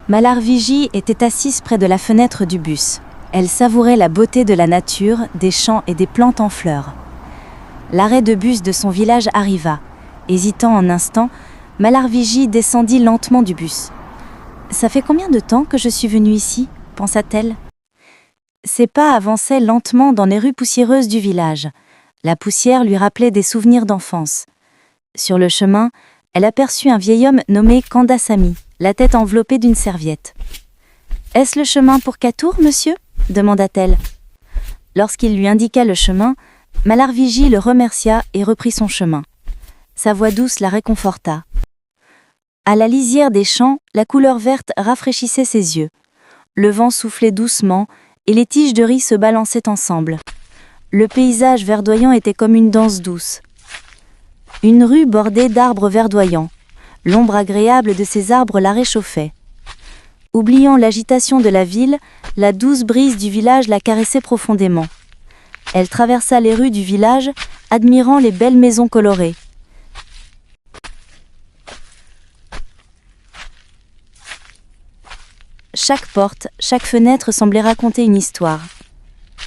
Malarvigie était assise près de la fenêtre du bus. Elle savourait la beauté de la nature, des champs et des plantes en fleurs. L'arrêt de bus de son village arriva. Hésitant un instant, Malarvigie descendit lentement du bus. « Ça fait combien de temps que je suis venue ici ?» pensa-t-elle. Ses pas avançaient lentement dans les rues poussiéreuses du village. La poussière lui rappelait des souvenirs d'enfance. Sur le chemin, elle aperçut un vieil homme nommé Kandasamy, la tête enveloppée d'une serviette. « Est-ce le chemin pour Katour, monsieur ?» demanda-t-elle. Lorsqu'il lui indiqua le chemin, Malarvigie le remercia et reprit son chemin. Sa voix douce la réconforta. À la lisière des champs, la couleur verte rafraîchissait ses yeux. Le vent soufflait doucement et les tiges de riz se balançaient ensemble. Le paysage verdoyant était comme une danse douce. Une rue bordée d'arbres verdoyants. L'ombre agréable de ces arbres la réchauffait. Oubliant l'agitation de la ville, la douce brise du village la caressait profondément. Elle traversa les rues du village, admirant les belles maisons colorées. Chaque porte, chaque fenêtre semblait raconter une histoire.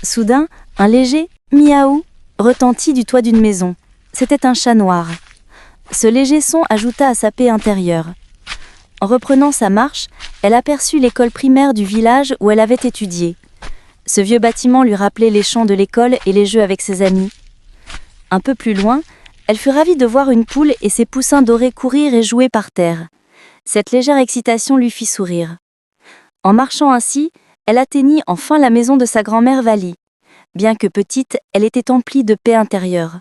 Soudain, un léger « miaou » retentit du toit d'une maison. C'était un chat noir. Ce léger son ajouta à sa paix intérieure. En reprenant sa marche, elle aperçut l'école primaire du village où elle avait étudié. Ce vieux bâtiment lui rappelait les chants de l'école et les jeux avec ses amis. Un peu plus loin, elle fut ravie de voir une poule et ses poussins dorés courir et jouer par terre. Cette légère excitation lui fit sourire. En marchant ainsi, elle atteignit enfin la maison de sa grand-mère Vali. Bien que petite, elle était emplie de paix intérieure.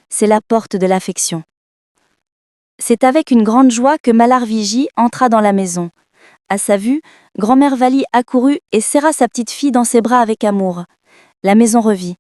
C'est la porte de l'affection. C'est avec une grande joie que Malarvigie entra dans la maison. À sa vue, grand-mère Vali accourut et serra sa petite fille dans ses bras avec amour. La maison revit.